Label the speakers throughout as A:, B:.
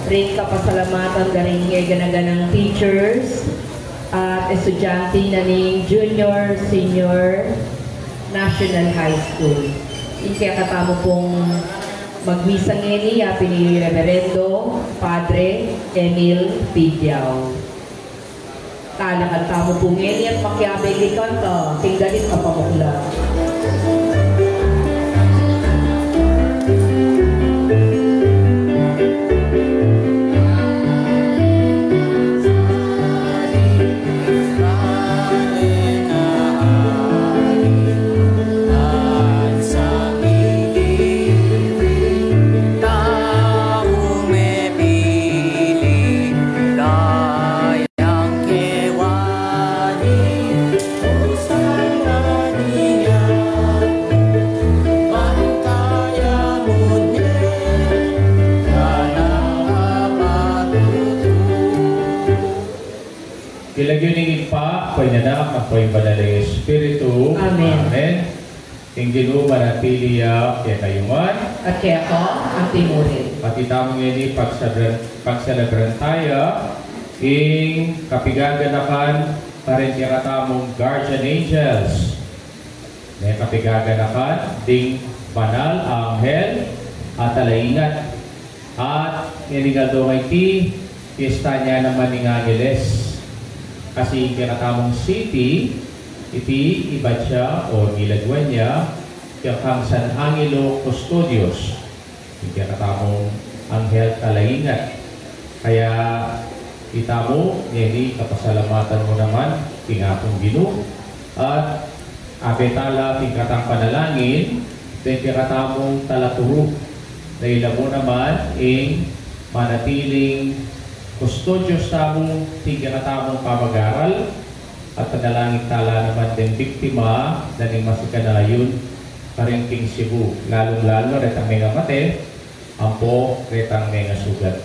A: rin kapasalamatan garing ganaganang teachers at estudyante na ning Junior, Senior, National High School. Kaya katamo pong magmisang ngeni yapin ni Reverendo Padre Emil Pidiao. Kalakan tamo pong ngeni at makiabay ikan ka, tinggalin ka pamukla.
B: Ilagyunin pa, ako'y nanak, ako'y banal ng Espiritu.
A: Amen.
B: Amen. Tingin mo manatiliya kaya kayuman.
A: At kaya ko, ang timurin.
B: Pati tamang ini pagsalabran tayo, ing kapigaganakan, parin kaya katamong guardian angels. May kapigaganakan, ding banal, anghel, at alaingat. At inigaldo ngay ti, pista niya naman ng angeles. Kasi kinatamong city, iti iba siya o gilagwan niya kang San Angelo Custodios. Kinatamong anghel kalaingat. Kaya itamo, hindi kapasalamatan mo naman, tingapong gino. At apetala, tingkatang panalangin, tingkatamong talaturo. Dahil mo naman, manatiling Custodios tamong tingkatamong pamag-aral at padalangin tala naman din biktima na ning masikanayon paringking Cebu. Lalong-lalo retang mga mate, ampo retang mga sugat.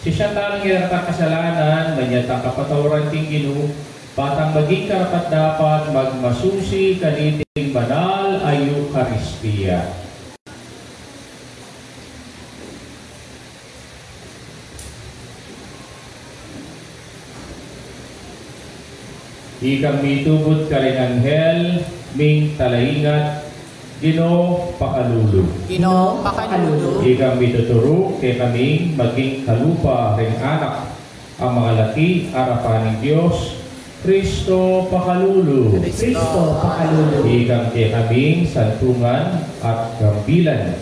B: Si siya talang iratang kasalanan, manyatang kapatawaran ting Ginoo, batang maging karapat dapat magmasusi kaniting banal ay Eucharistia. Ikang mitubod ka rin anghel, ming talaingat, Gino pakalulu.
C: Gino pakalulu.
B: Ikang mituturo, kay kaming maging kalupa rin anak, ang mga laki, arapan ng Diyos, Kristo pakalulu.
A: Kristo pakalulu.
B: Ikang kay kaming santungan at gambilan,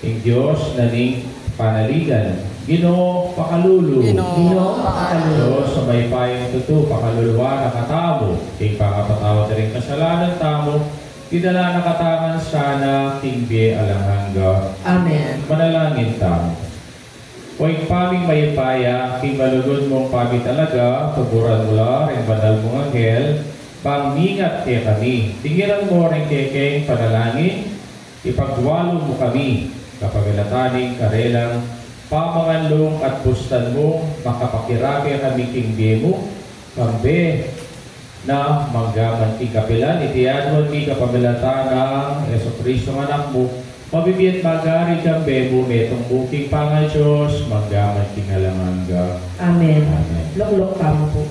B: ng Diyos na ning panaligan, Gino pakalulu.
A: Gino pakalulu.
B: Diyos sa may payong tuto, pakaluluwa na katamo, king pangapatawad rin kasalanan tamo, idala na katangan sana, king be alangangga.
A: Amen.
B: Manalangin tamo. Huwag paming mayipaya, king malugod mong pami talaga, tuburan mula, rin banal mong anghel, pangmingat kay kami. Tingiran mo rin kay panalangin, ipagwalo mo kami, kapag ilataning karelang, pamanganlong at bustan mo, makapakirapi kami king mo, kambe na manggaman king kapilan, itiyan mo king kapamilata ng Jesucristo ng anak mo, mabibiyat magari kambe mo, metong buking pangal Diyos, manggaman king alamangga.
A: Amen.
B: Amen.
A: Lok-lok ka mo po.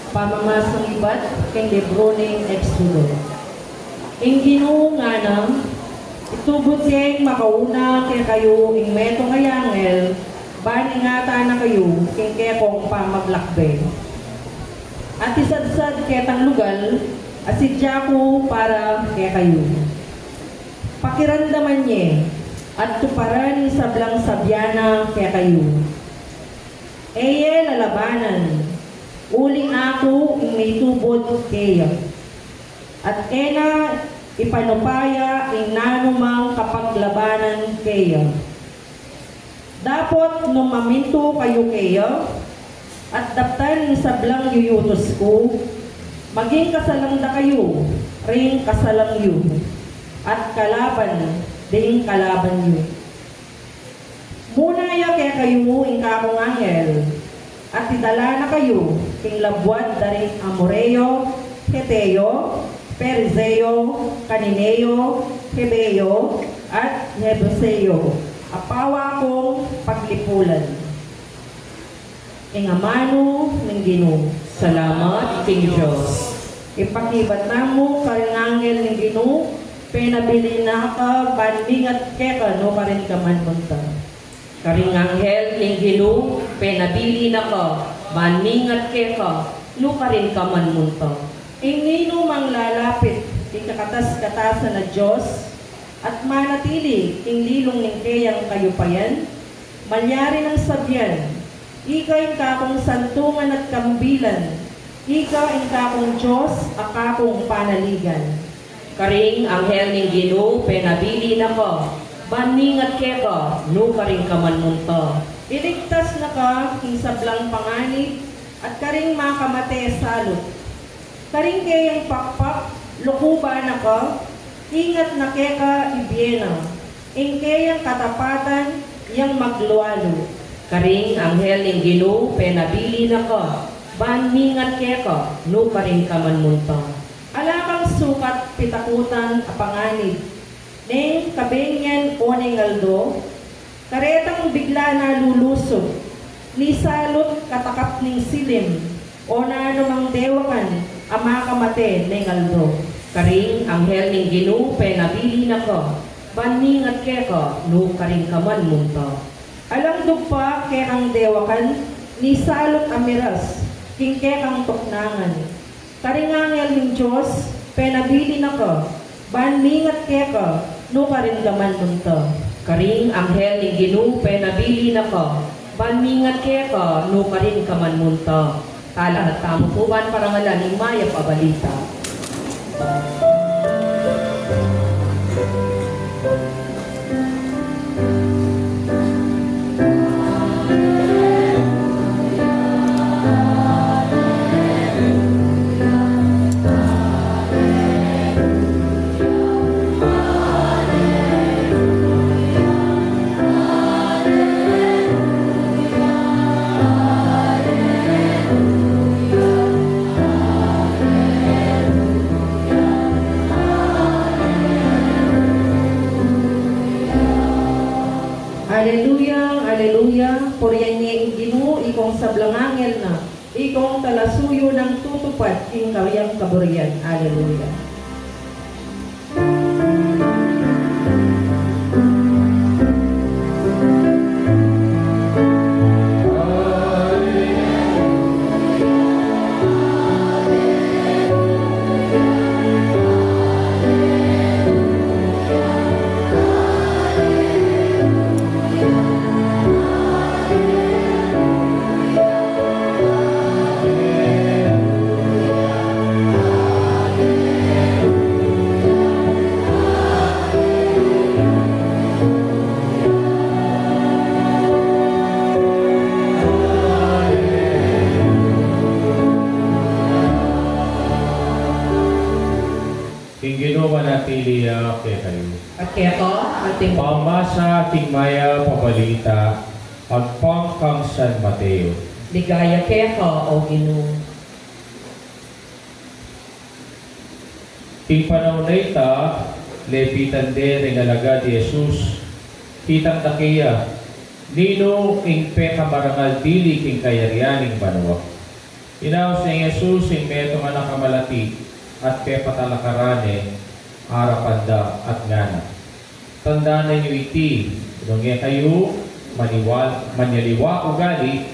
A: Pamamas ng iba't kay libro ng Exodo. Ing Ginoo nga nang itubot siyang makauna kay kayo ing metong ayangel, baningata na kayo king kekong pamaglakbe. At isadsad ketang lugal, asidya ko para kay kayo. Pakiramdaman niya at tuparan sablang sabyana kay kayo. Eye lalabanan, uling ako may tubod kayo. At ena ipanupaya ing nanumang kapaglabanan kayo. Dapat nung maminto kayo kayo, at daptan sablang yuyutos ko, maging kasalangda kayo, ring kasalang yu, at kalaban, ding kalaban yu. Muna ya kaya kayo ing kakong anghel, at idala na kayo king labwat daring Amoreo, Heteo,
D: Perizeo, Canineo, Hebeo, at Nebuseo. Apawa kong paglipulan. Ingamano ng Ginoo.
A: Salamat, King Diyos.
D: Ipakibat na mo karangangel ng Ginoo, pinabili na ka, banmingat keka, no pa rin ka man punta.
A: Karing anghel, King Ginoo, penabili na ka, maningat ke ka, no ka rin ka man munta.
D: Ingino mang lalapit, ikakatas-katasan na Diyos, at manatili, ing lilong ng kayang kayupayan, malyari ng sabyan, ika'y kakong santungan at kambilan, ikaw ang kakong Diyos, akakong panaligan.
A: Karing anghel ng Ginoo, penabili na ka, maningat ke ka, no ka rin ka man munta.
D: Iligtas na ka, ing sablang panganib, at karing makamate salot. Karing kayang pakpak, lukuba na ka, ingat na keka ibyena, ing kayang katapatan, yang magluwalo.
A: Karing anghel ng Ginoo, penabili na ka, maningat ke ka, no ka rin ka man munta.
D: Alakang sukat pitakutan apanganib, neng kabengyan o neng aldo, karetang bigla na lulusog, ni salot katakap ning silim, o na anumang dewakan, ama kamate neng aldo.
A: Karing anghel ng Ginoo, penabili na ka, maningat ke ka, no ka rin ka man munta.
D: Alang dugpa kekang dewakan, ni salot amiras, king kekang tuknangan. Karingangel ng Diyos, penabili na ka, banmingat keka, no ka rin gaman munta.
A: Karing anghel ng Ginoo, penabili na ka, maningat ke ka, no ka rin ka man munta. Tala at tamupuan parangalan ni Maya Pabalita.
D: Aleluya, aleluya, puriyan niya ang Ginoo, ikong sablangangel na, ikong talasuyo ng tutupad, ing kawiyang kaburiyan. Aleluya.
B: King Ginoo manatili kay kayo.
A: At kaya ko, ating
B: Pamasa King Maya Pabalita, at pangkang San Mateo.
A: ligaya kaya ka, o Ginoo.
B: King panahon na ita, lepitan de ringalaga di Jesus, kitang takiya, nino ing peka marangal dili king kayarianing banwa. Inaw sa Jesus ing meto nga nakamalati, at pepa talakarane, arapanda at ngana. Tanda na nyo iti, nungya kayo, manyaliwa ugali,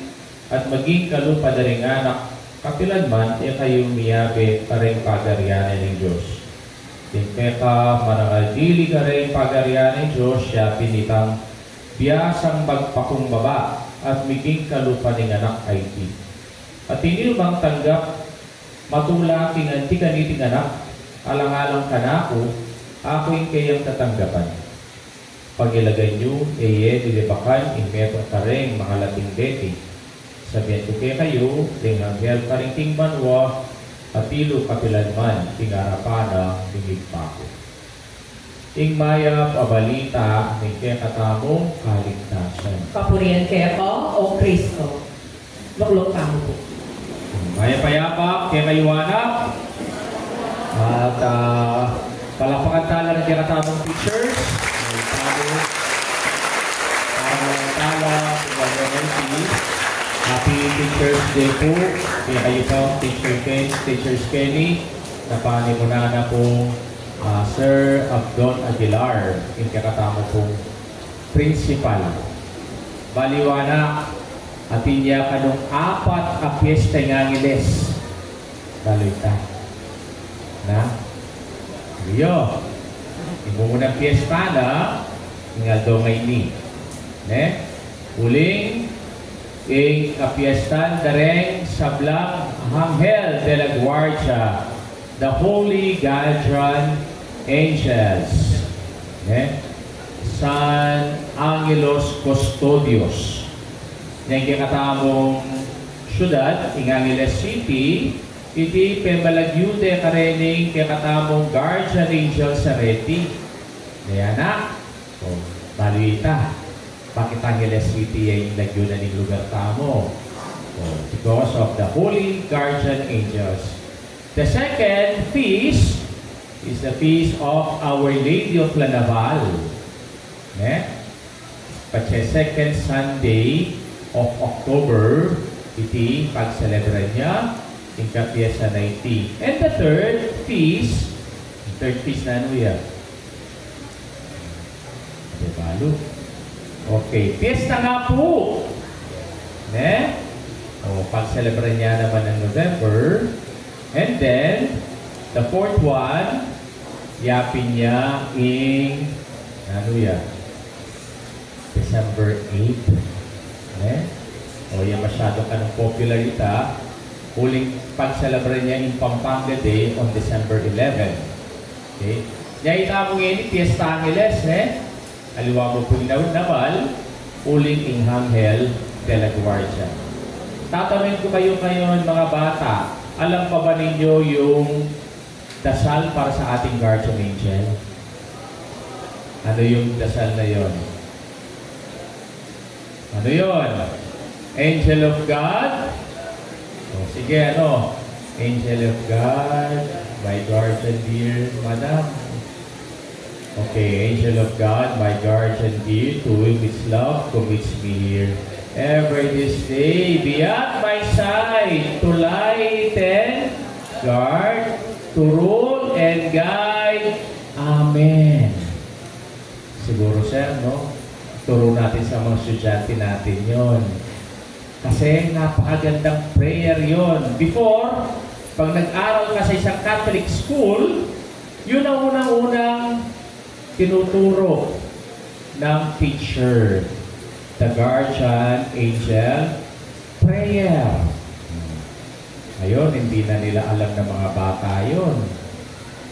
B: at maging kalupa na rin anak, kapilan man, kayo miyabe pareng pagarianan ng Diyos. Timpeka, marangal dili ka rin pagarianan ng Diyos, siya pinitang biyasang magpakumbaba, at maging kalupa ng anak ay ti. At hindi bang tanggap, matula king anti kaniting anak, alang-alang kanako, ako yung kayang tatanggapan. Pag ilagay nyo, dilibakan, inmetong kareng mga lating deti. Sabihan ko kayo, tingang hel karing ting manwa, at tilo kapilan man, tingarapana, tingig pa ako. Ing Maya Pabalita, ning kaya katamong kaligtasan.
A: Papurihan kaya ko, o Kristo. Luklok tamo po.
B: Maya payapa, kaya kayo anak, At palapakan tala ng katamang teachers. May talo. Parang tala. Happy Teacher's Day po. Kaya kayo po, Teachers Kenny. Napanimunan na po Sir Abdon Aguilar. Yung kakatama pong principal. Baliwana. Atin niya kanong 4 ka piyesta nga ngiles. Balita. Na? Iyo. Imo mo na piyesta na. Nga dongay ni. Ne? Uling. Kapiestan dareng sablang Anghel de la Guardia. The Holy Guardian Angels. Ne? San Angelos Custodios. Yang katamong syudad, Angeles City, iti pembalagyude karening katamong Guardian Angel sa Reti. Nayana, balita. Bakit Angeles City ay nagyunan ng lugar tamo? Because of the Holy Guardian Angels. The second feast is the feast of Our Lady of Lanaval. Patse second Sunday of October, iti pag-celebrate niya, yung kapiesa 19. And the third feast na ano yan? Debalo. Okay, fiesta nga po. Pag-celebrate niya naman ng November. And then, the fourth one, yapin niya in, ano yan? December 8. Yan masyado ka ng popularita. Huling pag-celebrate niya in Pampanga Day on December 11. Okay? Yan itamo ngayon, Fiesta Angeles, aliwa mo po namal, uling in Anghel de la Guardia. Tatanungin ko kayo ngayon mga bata, alam pa ba ninyo yung dasal para sa ating guardian angel? Ano yung dasal na yon? Ano yon? Angel of God? Sige, ano? Angel of God, my guardian dear, madam. Okay, angel of God, my guardian dear, to whom its love commits me here. Every this day, be at my side, to light and guard, to rule and guide. Amen. Siguro, sir, no? Turo natin sa mga estudyante natin yon. Kasi napakagandang prayer yon. Before, pag nag-aral ka sa isang Catholic school, yun ang unang-unang tinuturo ng teacher. The guardian angel prayer. Ayun, hindi na nila alam ng mga bata yun.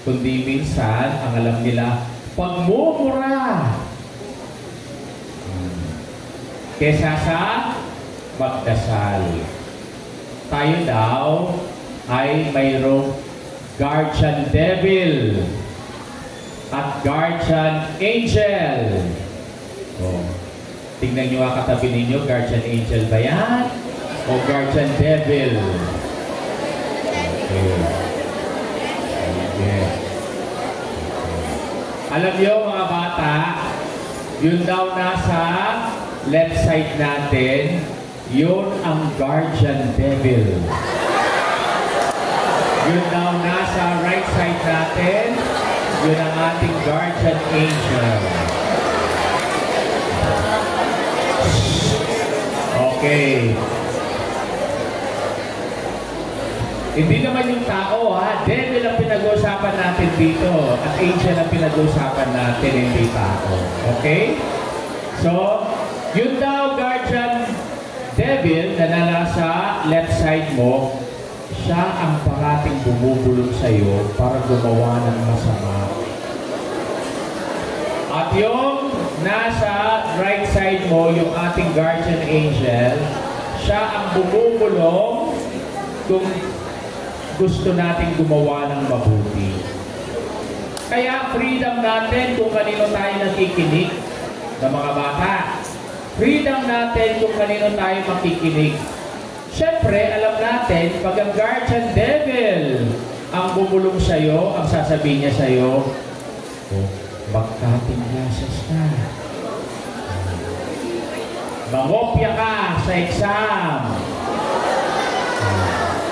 B: Kundi minsan, ang alam nila, pagmumura. Kesa sa magdasal. Tayo daw ay mayroong guardian devil at guardian angel. Tingnan nyo ang katabi ninyo, guardian angel ba yan? O guardian devil? Okay. Alam nyo mga bata, yun daw nasa left side natin, yun ang guardian devil. Yun daw nasa right side natin, yun ang ating guardian angel. Okay. Hindi naman yung tao, ha? Devil ang pinag-uusapan natin dito at angel ang pinag-uusapan natin, hindi tao. Okay? So, yun daw guardian devil na nasa left side mo, siya ang parating bumubulong sa iyo para gumawa ng masama. At yung nasa right side mo, yung ating guardian angel, siya ang bumubulong kung gusto nating gumawa ng mabuti. Kaya freedom natin kung kanino tayo nakikinig ng mga bata. Freedom natin kung kanino tayo makikinig. Siyempre, alam natin, pag ang guardian devil ang bumulong sa'yo, ang sasabihin niya sa'yo, oh, magkating glasses ka. Mangopya ka sa exam.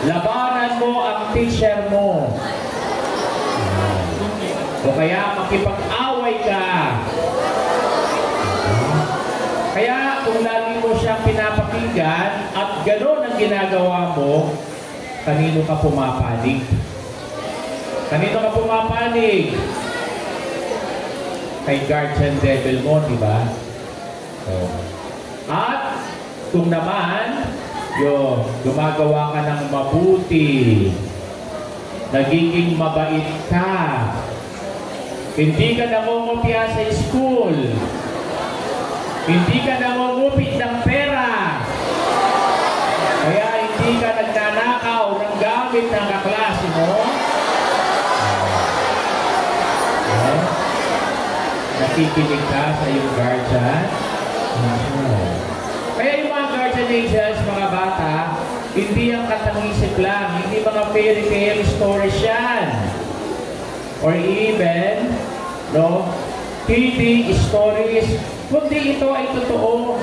B: Labanan mo ang teacher mo. O kaya makipag-away ka. Kaya kung lagi mo siyang pinapakinggan at gano'n ang ginagawa mo, kanino ka pumapanig? Kanino ka pumapanig? Kay guardian devil mo, di ba? At kung naman, gumagawa ka ng mabuti, nagiging mabait ka, hindi ka nangungopya sa school, hindi ka nangungupit ng pera, kaya hindi ka nagnanakaw ng gamit ng kaklase mo, nakikinig ka sa iyong guardian. Kaya yung mga guardian angels, mga bata, hindi ang katangisip lang, hindi mga fairy tale stories yan. Or even, kidding stories, kundi ito ay totoo.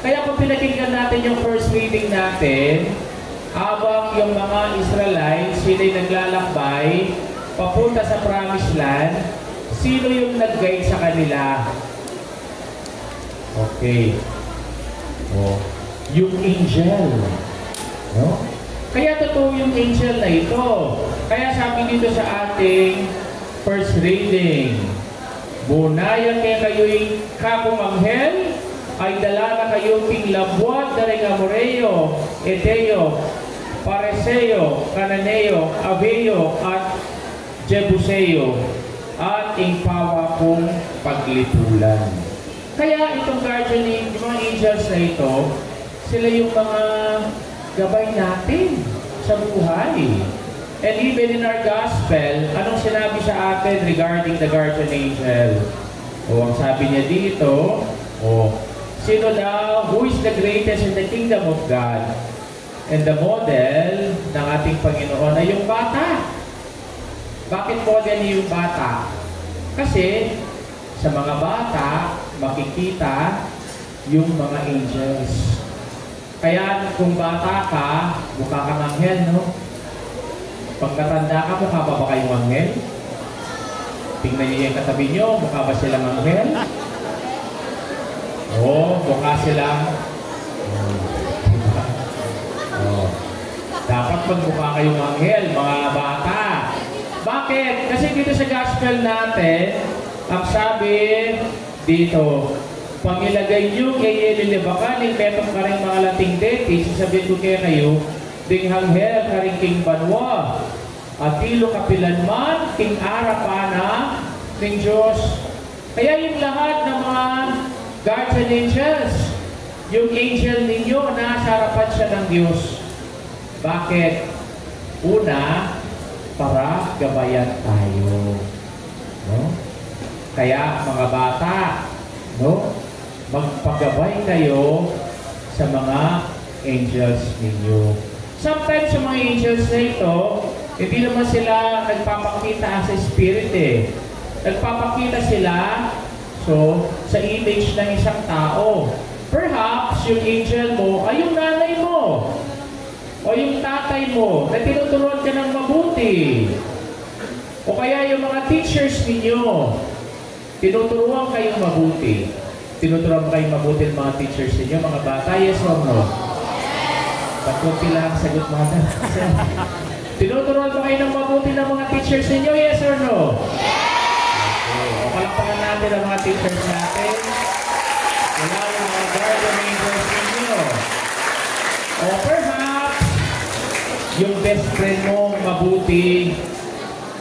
B: Kaya kung pinakinggan natin yung first reading natin, habang yung mga Israelites, sila'y naglalakbay, papunta sa Promised Land, sino yung nag-guide sa kanila? Okay. Yung angel. No? Kaya totoo yung angel na ito. Kaya sabi dito sa ating first reading, bunayan kaya kayo'y kapong anghel, ay dala na kayo king labwat, daring Amoreo, Eteo, Pareseo, Cananeo, Aveo, at Jebuseo, at impawa kong paglipulan. Kaya itong guardian, yung mga angels na ito, sila yung mga gabay natin sa buhay. And even in our gospel, anong sinabi sa atin regarding the guardian angel? Ang sabi niya dito, sino daw, who is the greatest in the kingdom of God? And the model ng ating Panginoon ay yung bata. Bakit model niya yung bata? Kasi sa mga bata, makikita yung mga angels. Kaya kung bata ka, mukha kang anghel, no? Pagkatanda ka, mukha ba kayong anghel? Tingnan niyo yung katabi niyo, mukha ba silang anghel? Mukha silang... Dapat magmukha kayong anghel, mga bata. Bakit? Kasi dito sa gospel natin, ang sabi dito, pangilagay nyo kay ililibakan, metong ka rin mga lating deti, sasabihin ko kaya kayo, ding hanghel ka rin king banwa, at tilo kapilan man, king arapana, ning Diyos. Kaya yung lahat ng mga guardian angels, yung angel ninyo, nasa harapan siya ng Diyos. Bakit? Una, para gabayan tayo. No? Kaya mga bata, magpagabay kayo sa mga angels ninyo. Sometimes sa mga angels na ito, hindi naman sila nagpapakita sa spirit Nagpapakita sila sa image ng isang tao. Perhaps yung angel mo ay yung nanay mo o yung tatay mo na tinuturuan ka ng mabuti. O kaya yung mga teachers ninyo, tinuturuan kayong mabuti. Tinuturuan kayong mabuti ng mga teachers ninyo, mga bata, yes or no? Pagkunti lang ang sagot mga bata. Tinuturuan ba kayo ng mabuti ng mga teachers ninyo, yes or no? Okay. O palakpakan natin ang mga teachers natin. Wala yung mga guardian angels ninyo. O perhaps, yung best friend mong mabuti,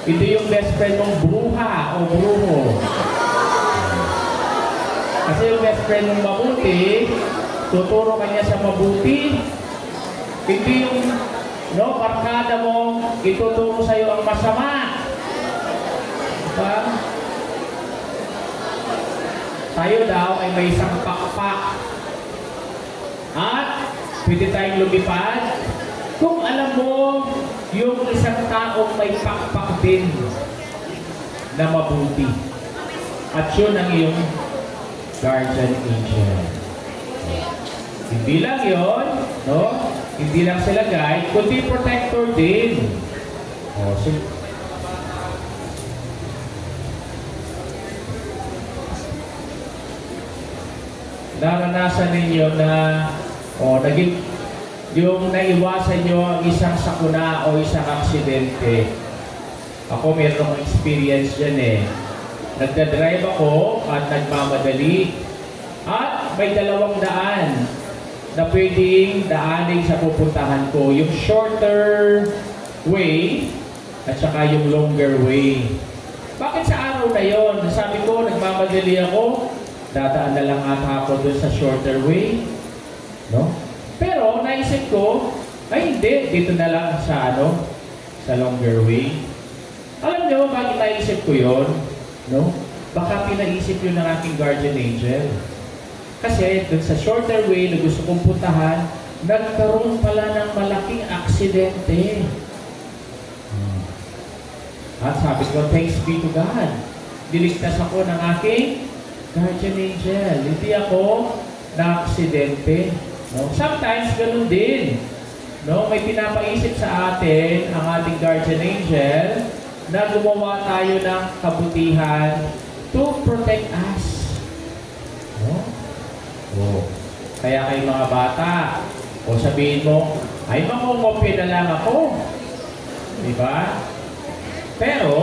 B: hindi yung best friend mong bruha o bruho. Kasi yung best friend mong mabuti, tuturo ka niya sa mabuti. Hindi yung barkada mong ituturo sa iyo ang masama. Diba? Tayo daw ay may isang pakpak. At pwede tayong lumipad kung alam mo yung isang taong may pakpak din na mabuti. At yun ang iyong guardian angel. Hindi lang yun, no? Hindi lang sila guide, kundi protector din. So, naranasan ninyo na naging yung naiwasan nyo ang isang sakuna o isang aksidente. Ako meron akong experience dyan eh. Nagdadrive ako at nagmamadali at may dalawang daan na pwedeng daanin sa pupuntahan ko. Yung shorter way at saka yung longer way. Bakit sa araw na yon? Sabi ko, nagmamadali ako, dadaan na lang ata ako dun sa shorter way. No? Pero naisip ko, ay hindi, dito na lang sa sa longer way. Alam nyo, bakit naisip ko yon? No? Baka pinaisip yun ng aking guardian angel. Kasi dun sa shorter way na gusto kong puntahan, nagkaroon pala ng malaking aksidente. At sabi ko, thanks be to God. Diligtas ako ng aking guardian angel. Hindi ako na-aksidente. No? Sometimes, ganun din. No? May pinapaisip sa atin ang ating guardian angel na gumawa tayo ng kabutihan to protect us. No? Kaya kayo mga bata, sabihin mo, ay mamumopya na lang ako. Diba? Pero,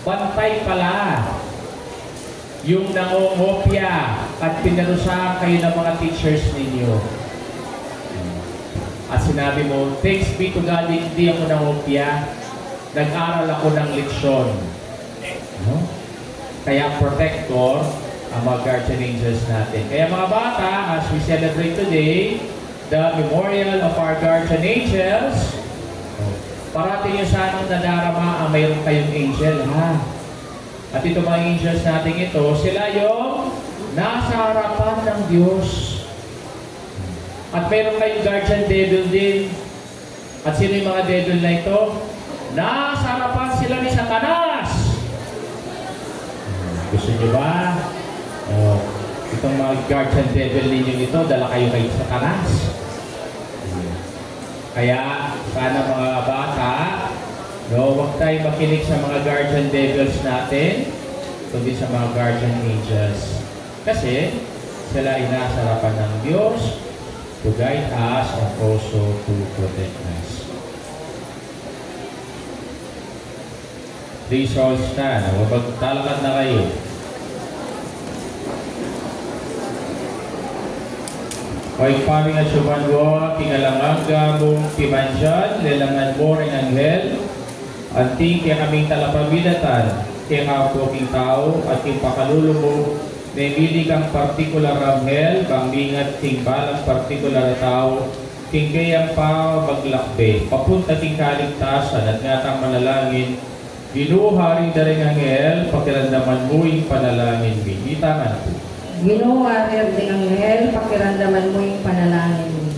B: bantay pala yung nangongopya at pinarusahan kayo ng mga teachers ninyo. At sinabi mo, thanks be to God, hindi ako nangopya. Nag-aral ako ng leksyon. No? Kaya protector ang mga guardian angels natin. Kaya mga bata, as we celebrate today, the memorial of our guardian angels, parating nyo sanang nadarama ang mayroon kayong angel, ha? At ito mga angels natin ito, sila yung nasa harapan ng Diyos. At mayroon kayong guardian devil din. At sino yung mga devil na ito? Nasa harapan sila ni Satanas. Gusto nyo ba? Itong mga guardian devil ninyo ito, dala kayo kay Satanas. Kaya, sana mga bata, huwag tayo makinig sa mga guardian devils natin, kundi sa mga guardian angels. Kasi, sila ay nasa harapan ng Diyos to guide us and also to protect us. Please all stand. Magtalakad na kayo. Hoy paming at sumanwa, tingalanganga mong pimanjan, lelangan mo rin anghel, anting kaya kaming talapamilatan, kaya ako king tao, at king pakalulo mo, may milig ang partikular anghel, bangingat king balang partikular na tao, king kayang pa maglakbe, papunta king kaligtasan at ngatang manalangin, ginuha rin daring anghel, pakiramdaman mo yung panalangin, binitangan po.
D: Ginoa rin ng anghel, pakiramdaman mo yung panalangin mo.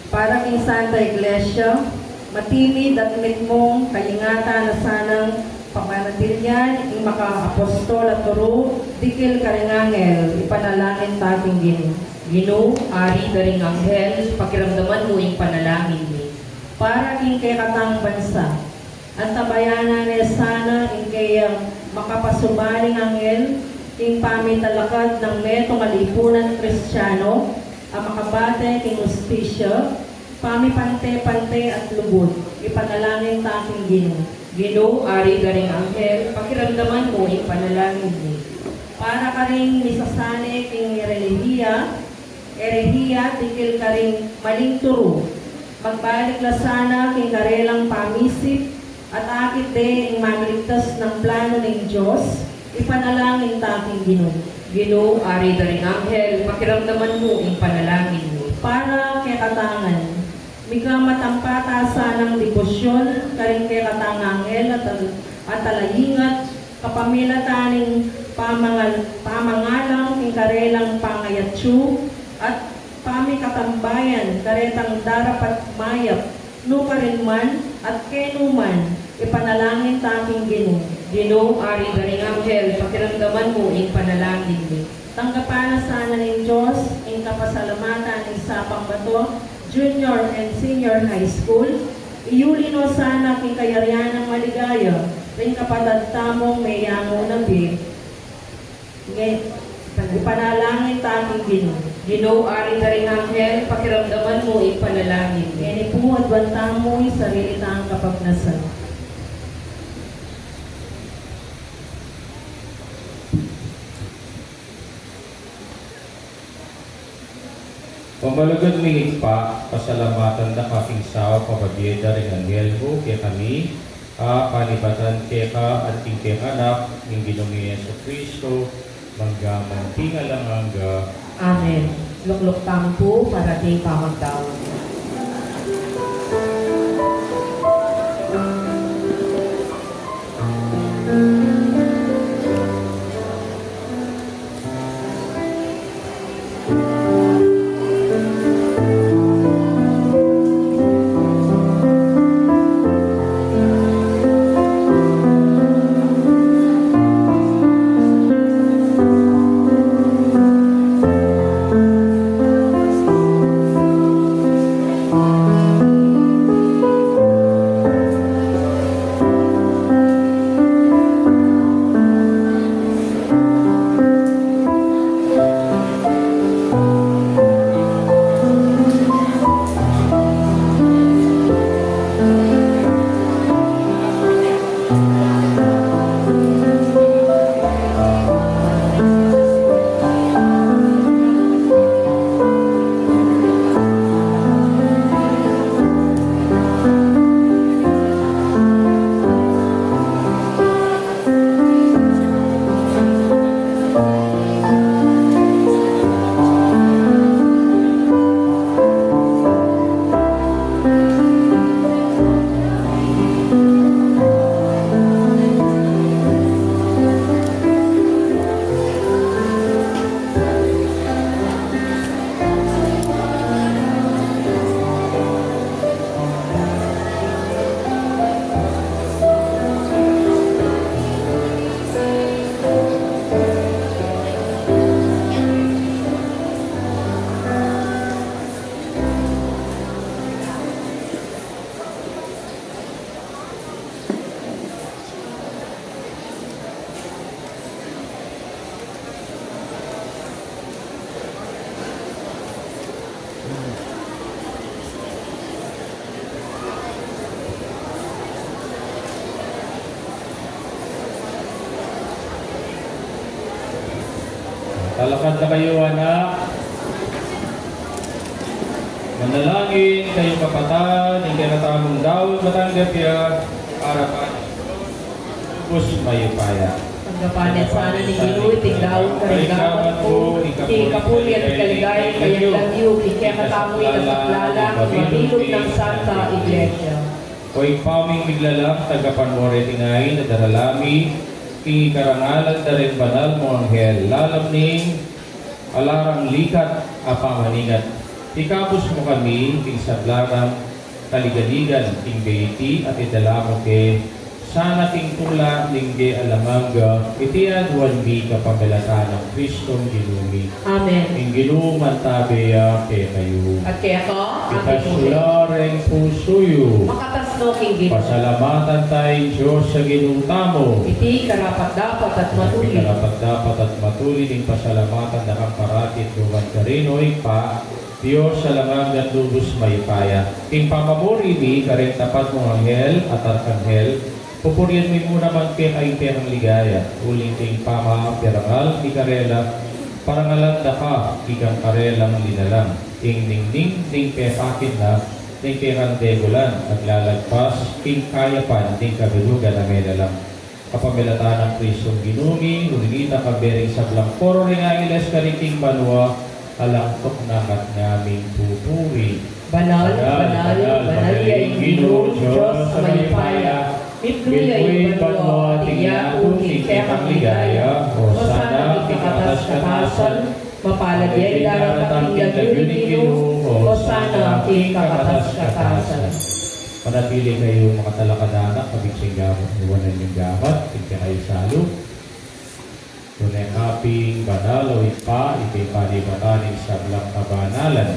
D: Para king Santa Iglesia, matimid at mong kaingatan na sanang pamanatilyan, yung maka-apostol at turo, dikil ka rin anghel, ipanalangin tating
A: Gino, ari ka rin anghel, pakiramdaman mo yung panalangin mo.
D: Para king kay katang bansa, at tabayanan niya sana yung kay makapasubaling anghel, king pamitalakad ng metong alipunan Kristiyano, ang makabate king ustisya, pamipante-pante at lubod, ipanalangin taking Gino,
A: ari ka rin anghel, pakiramdaman mo yung panalangin mo.
D: Para ka rin misasane king erehiya, tikil ka rin maling turo, magbalik la sana king karelang pamisip, at akit din ang magligtas ng plano ng Diyos, ipanalangin taking
A: Gino, ari ka rin anghel, pakiramdaman mo yung panalangin mo.
D: Para kay katangan, mika matampata sanang debosyon, karing kay katanganghel at talayingat, kapamilataning pamangalang, king karelang pangayatsu, at pamikatambayan, karetang darapat mayap, no pa rin man, at kenuman, ipanalangin taking Ginoo.
A: Ginoo, ari garing anghel, pakiramdaman mo in panalangin ni.
D: Tanggapan na sana ng Diyos, in kapasalamatan ng Sapang Bato, Junior and Senior High School, iulino sana king kayarian ng maligaya, rin kapatagtamong may yango na bi, ipanalangin taking Ginoo.
A: Ginoo, ari garing anghel, pakiramdaman mo in panalangin ni.
D: Yan po at bantang mo sarili taang kapagnasan.
B: Pamalagad mingit pa, pasalamatan na kaking sao papabyeda rin anghel mo, kaya kami, panibatan kaya ka at king anak, ng Ginoong Yesu Cristo, manggamang tingalang hangga.
A: Amen. Lukluk tampo para ting pamagtawag.
B: Talakad na kayo, anak. Manalangin kayong kapatan, hindi na tamong daw matanggap ya, harapan ubos mayupaya.
A: Tanggapanin sana ni Ginoo, tingdaw karingapan ko, ti kapuli at kaligay, kayang lagyo, kaya katamoy na saklala, matilog ng Santa Iglesia.
B: Ko'y paming miglalang, tagapan mo rin tingayin na daralami, king karangalan na rin banal mo anghel, lalamning, alarang likat, apamaningat. Ikapos mo kami, king sablarang, kaligaligan, king beiti, at idala mo ke, sana king tula, lingge alamangga, itian wanbi kapamilatan ng Kristong Ginumi.
A: Amen.
B: King ginuman tabeya ke kayo.
A: At kaya ko,
B: Ikasulareng pusoyo.
A: makatasno king Ginoo.
B: Pasalamatan tayo Diyos sa ginutamo.
A: Iti karapat dapat at matuli.
B: Dapat at matuli ng pasalamatan na kang paratit luman karinoy pa. Diyos sa langang at lubos mayupaya. King pamamuri mi, kareng tapat mong anghel at arkanghel, pupurian mi muna man kay perang ligaya. Uling king pama, pirangal, ikarela, parangalan na ka, ikang karelang linalang. King ning pepakin na, ning perang degulan, at lalagpas, king kayapan, ning kabilugan na medalang. Kapamilatan ng Kristong Ginumi, ulinita kabering sa blangkoro ring angeles kariking banwa, alangtok namat naming pupuri.
A: Banal, yung Ginoo, Diyos sa mayupaya. Mitluya yung banwa, tingyato, kikekang ligaya, o sana kikatas-katasan, mapalad yan, dalang kating lagyo ni Ginoo, o sana kikatas-katasan.
B: Manatili kayo mga talakadanak, kabigsing gamot, iwanan yung gamat, tigka kayo salo. Tunay kaping banalo, ipa, ipipalibatanin sa blang kabanalan.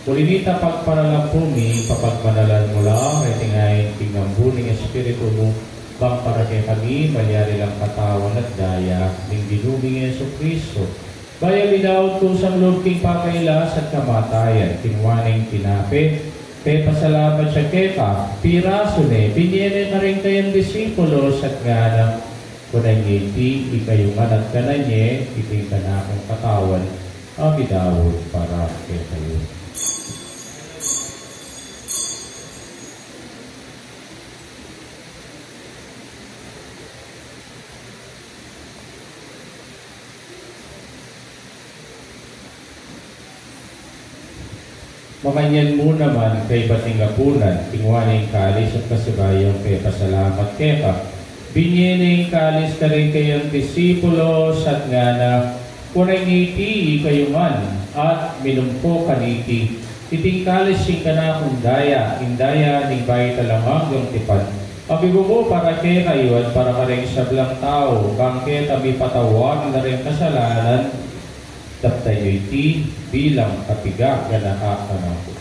B: Kulinita pagparalapumi, papagmanalan mo lang, retingayin tingambuning espiritu mo, bang para kay kami, malyari lang katawan at daya, ning dinuming Yeso Kristo. Baya binaw kung sa loob king pakailas at kamatayan, kinwaning tinape, kay pasalamat siya keka, piraso ne, binyene na rin kayong disipulos at nga na kunay ngiti, ikayungan at kananye, iting ka na akong katawan, abidawod para kay kayo. Makanyan mo naman kay batingapunan, tingwaning kalis at kasibayong kay pasalamat keka. Binyening kalis ka rin kayong disipulos at nga na kunay ngiti kayo man at minumpo kaniti. Iting kalis sing ka na kung daya, indaya ning bayi talamang yung tipan. Pabibubo para kay kayo at para ka rin sablang tao, bangke tabi patawag na rin kasalanan, taptayo iti bilang kapiga ka nakakanapo.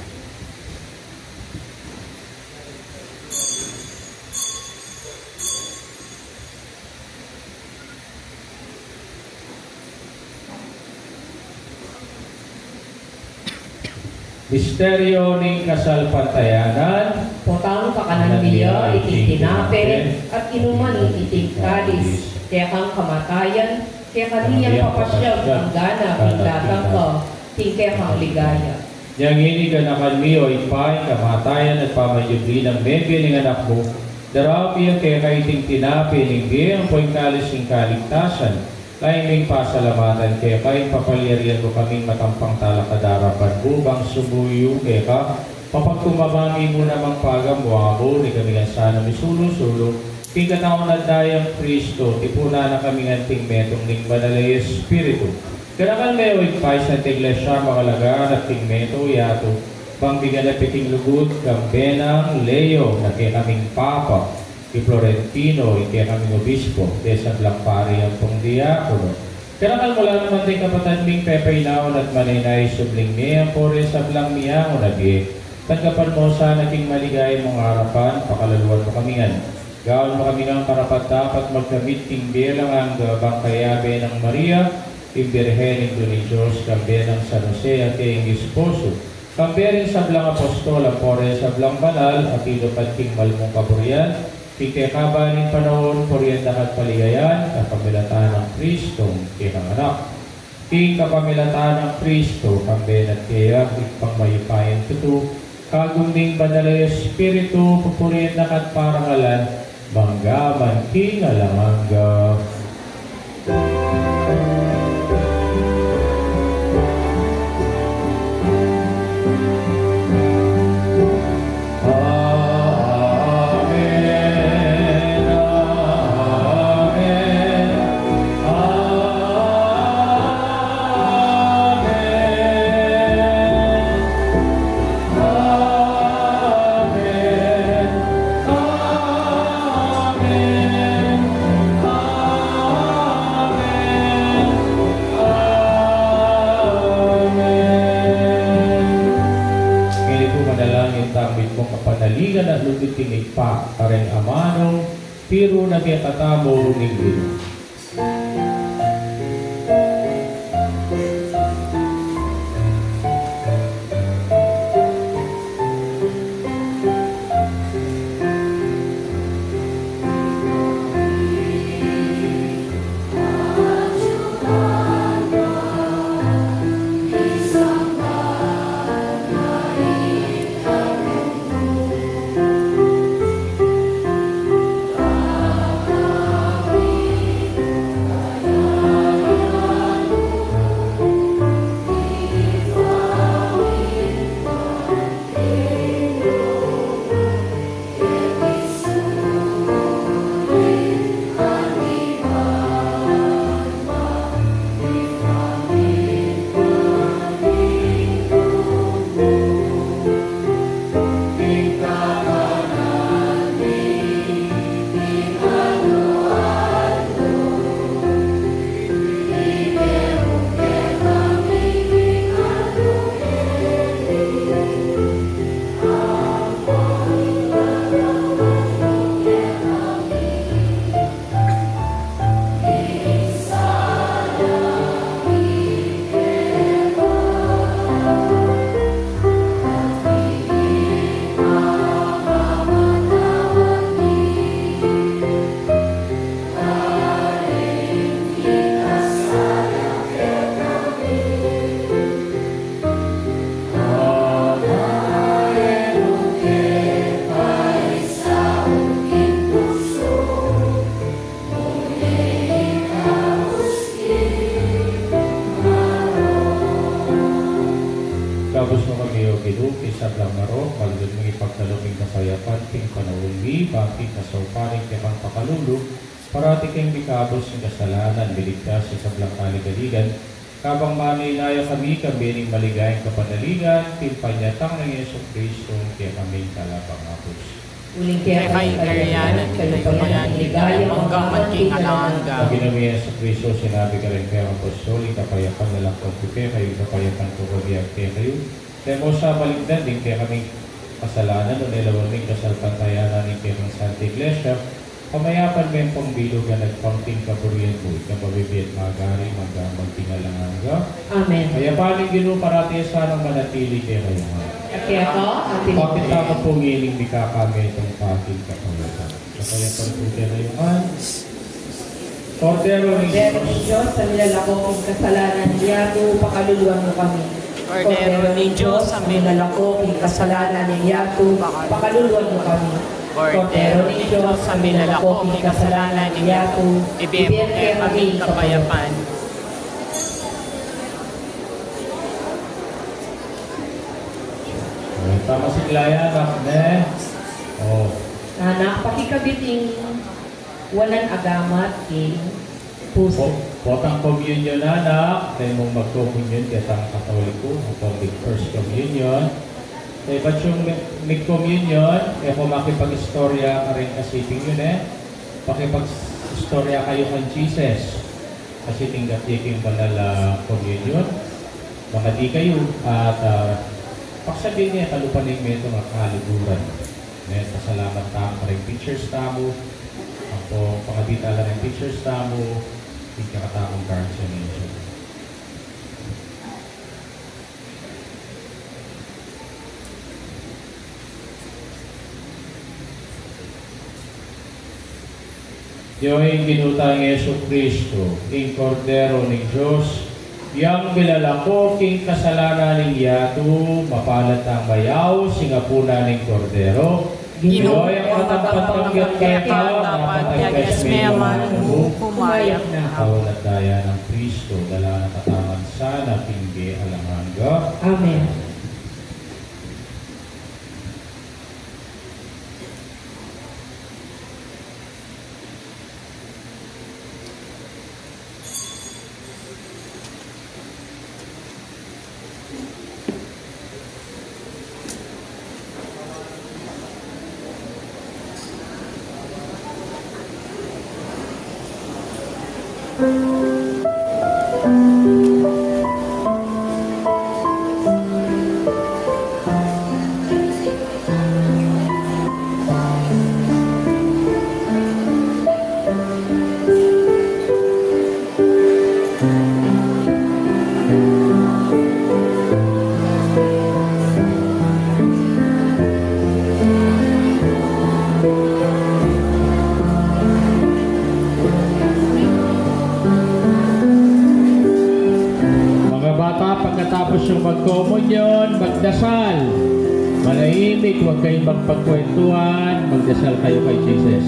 B: Misteryo ng kasalpantayanan,
A: Potang pakanan niya, iting tinape, at inuman iting kalis, kaya kang kamatayan, kaya kaniyang papasyal ang gana, pinglatang ka, tingkaya kang ligaya.
B: yang ini ganakan mi o ipay, kamatayan at pamayubli ng bebe ng anak mo, darapi ang kaya kaiting tinape ng biyang po'y kalis ng kaligtasan, laing pasalamatan kaya kay papalyarian mo kaming matampang talakadarapan bubang sumuyo kaya ka, papagkumabami mo namang pagamuabo, ni kami nga sana misulo-sulo, Pingkataon na dayang Kristo, tipuna na kami anting metong ning Banalay Espiritu. Kanakan may oigpay sa Iglesia makalagaan at ting meto yato, bang bigan na piting lugod, Gambenang Leo, na kaya kaming Papa, ki Florentino, kaya kaming Obispo, desa Blampari ang pong diakono. Kanakan mula naman din kapatan ming Pepe Inaon at Maninay subling niya, pore sa Blang Miyango na di. Tagkapan mo sa naging maligay mong harapan, pakalaluan mo kami nga. Gawin mo kami ng karapat dapat magkamit ting bilang ang bangkayabe ng Maria, ting Birhen ng Diyos, kambe ng San Jose at kayong esposo. Kambe rin sa Blang Apostol, pore sa Blang Banal, at ilupat ting malmong kaburian, ting kakabaling panahon, porienda at paligayan, kapamilatan ng Kristo, kayang anak. Ting kapamilatan ng Kristo, kambe at kaya, ipang mayupayan tuto, kagunding Banalay Espiritu, pupurienda at parangalan, Banggaman kingalamangga. Kapanaligan at lupit tinigpa, kareng amanong, piro na kayakatamo ng ilo. isablang marok, malugod mong ipagdalawing kasayapan, ting panawuli, bangkit na sauparing kemang pakalulu, parati kayong mikabos ng kasalanan, biligtas sa sablang kaligaligan, kabang maninaya kami ning maligayang kapanaligan, timpanyatang ng Yesu Kristo, kaya kaming kalapangapos.
A: Uling
C: Kaya kay Arianan, kayo payan, ligayang hanggang magking alangga.
B: Ang ginawin sa Kristo, sinabi ka rin kayo ang apostoli, kapayapan na lang pagkupe, kayo kapayapan ko kabiyak kayo. Kaya mo sa baligdan din, kaya kaming kasalanan, o nilawaming kasalpantayanan ng kaya ng Santa Iglesia, pamayapan mo yung pangbilugan at pangting kaburian mo, ikababibiyat magari, magtingalangan ka.
A: Amen.
B: Kaya paling gino parati sanang manatili kayo ngayon.
A: Kaya ako, ang
B: Bakit
A: pinipili.
B: ako pong iling di kakami itong pating kapayatan? Kaya pagkutin na yung Cordero ni
A: Cordero ni Diyos, sa nilalakong kasalanan niya, pakaluluan mo kami.
C: Cordero ni Diyos, sa
A: nilalakong kasalanan niya, pakaluluan mo kami.
C: Cordero ni Diyos, sa minalakong kasalanan niya, ibigay kay aming kapayapan.
B: Tama si Klaya, ne? Oh.
A: Anak, pakikabiting walang agamat king puso.
B: Potang communion anak, tayo mong mag-communion kaya ang Katoliko, ang first communion. Kaya ba't yung mid-communion, kaya kung makipag-istorya ka rin kasiping yun pakipag-istorya kayo kay Jesus. Kasi tinggat yung banal communion, baka di kayo at pagsabihin niya, kalupanin mo ito ng kaliguran. Pasalamat ka rin teachers tamo. Ako, pangabitala rin teachers tamo. Hindi ka katakong guardianation. Diyo'y ginutang Yesu Kristo, ing Cordero ni Diyos, yang bilalako king kasalanan ng yato, mapalat ang mayaw, singapuna ng Cordero, Ginoo ang matapatanggap kayo, dapat yagas mayaman,
C: kumayak na.
B: Awal at daya ng Kristo, dala na kataman sana, tinggi alamangga.
A: Amen.
B: Pagkatapos yung mag-communion, magdasal. Manahimik, huwag kayong magpagkwentuhan, magdasal kayo kay Jesus.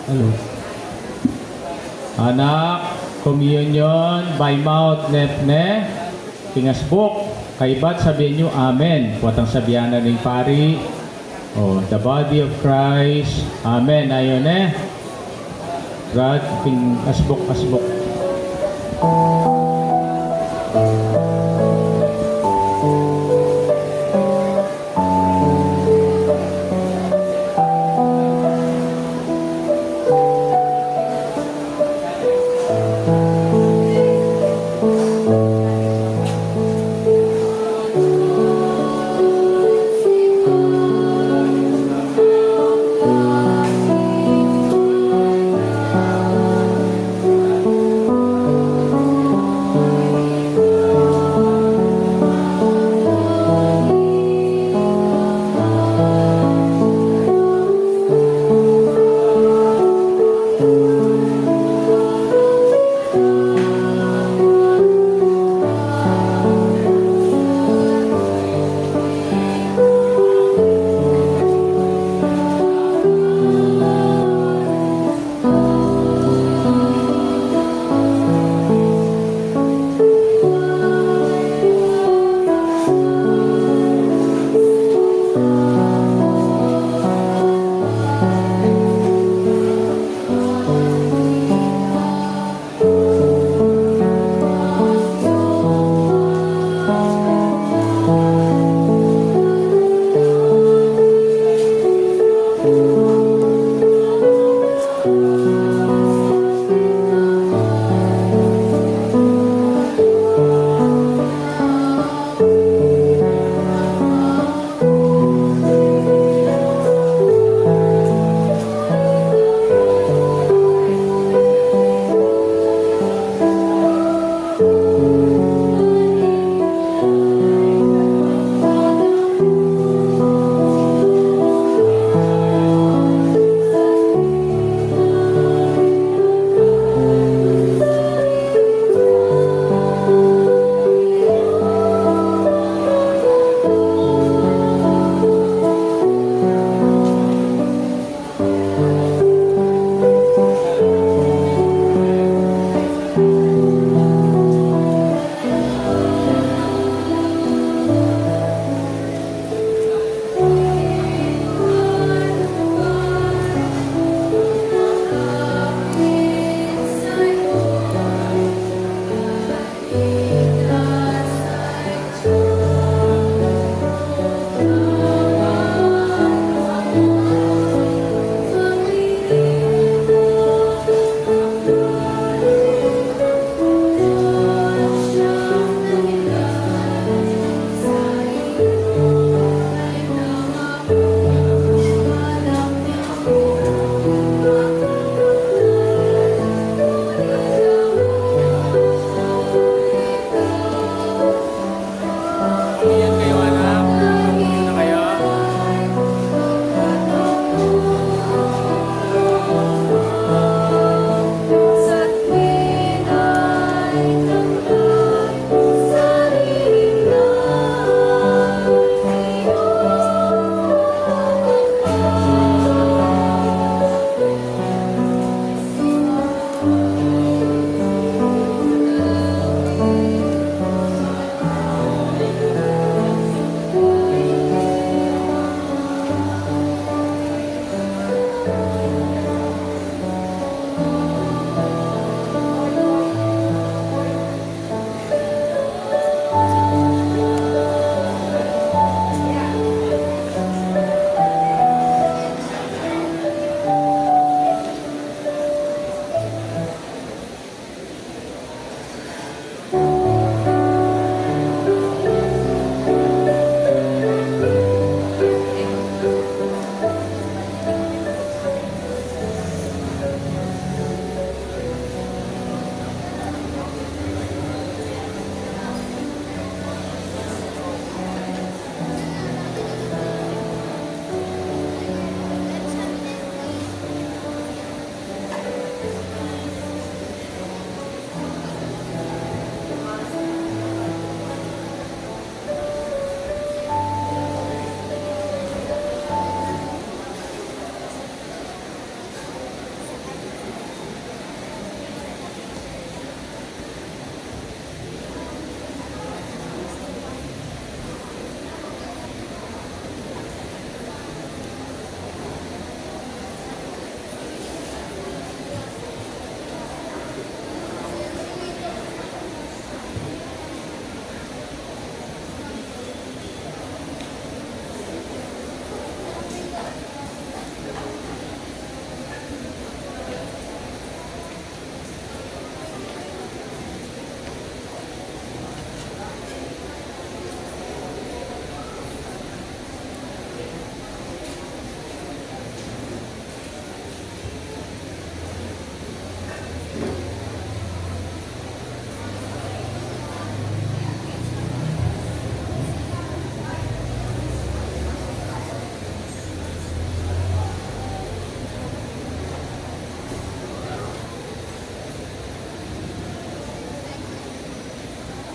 B: Hello. Anak, communion by mouth nepne, tingasbok, kaibat sabihin nyo amen. Puwatang sabihan na ng pari. Oh, the body of Christ. Amen. Ayon eh. God, asbok.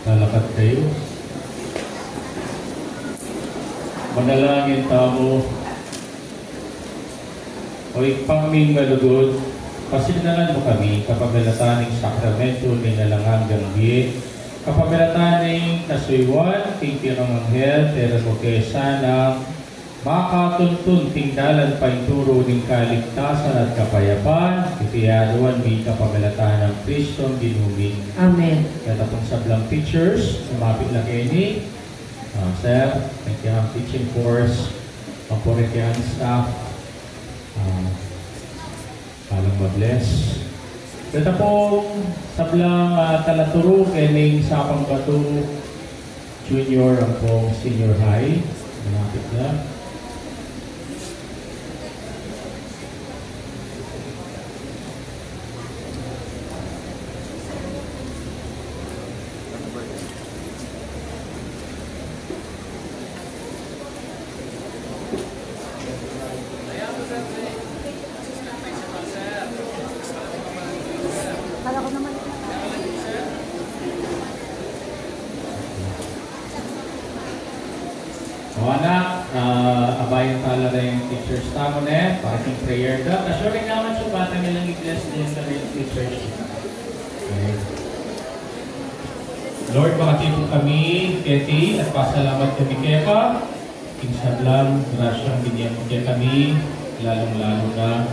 B: Lalakad kayo. Manalangin tamo. O ipangming malugod, pasignalan mo kami kapaglalataning sakramento ni nalangang ganggi, kapaglalataning nasuywan, tingtirang anghel, pero mo sana makatuntun tingdalan pa ituro ng kaligtasan at kapayapan, itiyaduan mi kapaglalatan ng Kristong ginuming.
A: Amen.
B: Kaya tapong sablang teachers, sumapit lang kayo ni Sir, thank you ang teaching course, ang staff, palang mag-bless. Kaya pong sablang talaturo kening Sapang Batu Junior ang pong senior high. Malapit na. O anak, abayan tala na yung teachers tamo na para yung prayer daw. Kasyoring naman siya bata nilang i-bless din sa yung teachers. Okay. Lord, makatipong kami, Keti, at pasalamat kami kaya ka. Kinsablang, grasyang binigyan mo kaya kami, lalong-lalo na,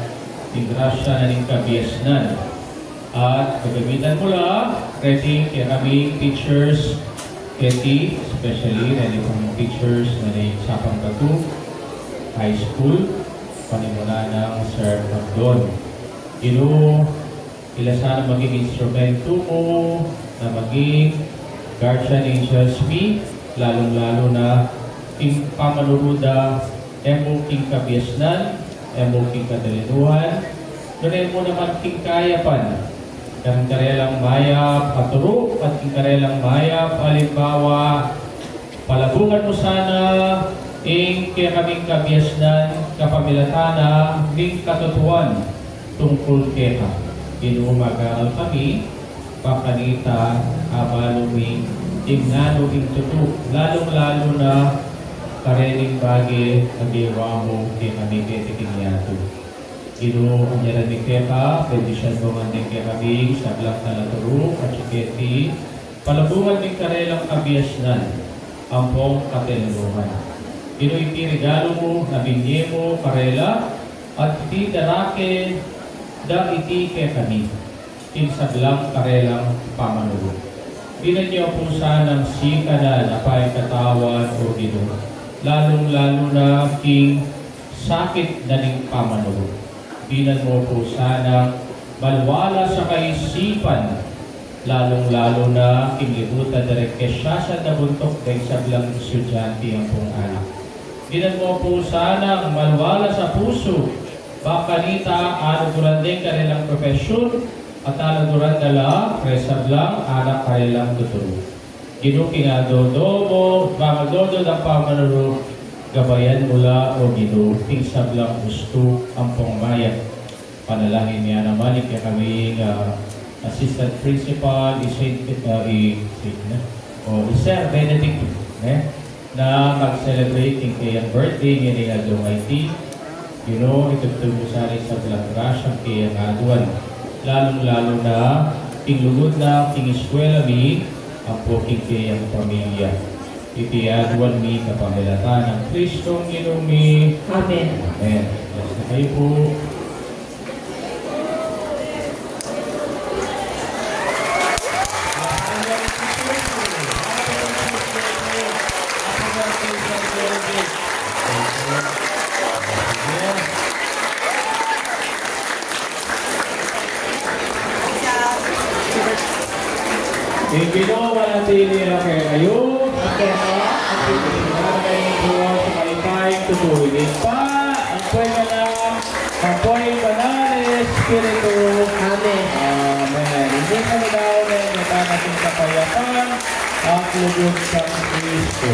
B: yung grasya na rin kabiyasnan. At pagamitan mo lang, ready kaya kami, teachers, Keti, especially ready kong teachers na rin Sapang Batu High School, panimula ng Sir Magdon. Ila sana maging instrumento mo na maging guardian angels me, lalong-lalo na king pamanuruda, emo king kabiyasnan, emo king kadalinuhan, doon mo naman king kayapan. Kan karelang mayap paturo at karelang mayap halimbawa palabungan mo sana kaya kaming kabiyasnan kapamilatana ng katotohan tungkol kaya inumagal kami pakanita abaluming imnano tutu lalong-lalo na kareling bagi nagiwa mo kaya kami ketitingyato. Ang jalan ni Keka, predisyon mo man din kami sa blak na laturo at siketi, palabungan din karelang kabiyasnan, ang pong katelungan. Iti regalo mo, nabinye mo, karela, at iti darake, da iti kekami, sa blak karelang pamanuro. Binan niyo po sanang sika na napay katawan o gino, lalong-lalo na king sakit na ning pamanuro. Binan mo po sana malwala sa kaisipan, lalong-lalo na kinglibutan direct siya sa nabuntok dahil sa bilang estudyante ang pong anak. Binan mo po sana malwala sa puso, bakanita ano durang din kanilang profesyon at ano durang dala, presab lang, anak kanilang tuturo. Ginukingadodo mo, bamadodo ng pamanuro, gabayan mula o gino, tingsab lang gusto ang pangmayat. Panalangin niya naman, kaya kami assistant principal, Sir Benedict, na mag-celebrate yung kayang birthday niya ni Adong IT. Itutulong sa rin sa Blagrasyang kayang aduan. Lalong-lalo na, tinglugod na, tingiskwela mi, ang poking kayang pamilya. Itiyaduan mi kapamilatan ng Kristong Ginumi.
A: Amen.
B: Amen. Bless na kayo po. Ibino manatili na kayo.
A: Okay,
B: tutuloy pa ang poy banal espiritu.
A: Amen.
B: Amen. Hindi kami daw na natin kapayapang ang lugod sa Kristo.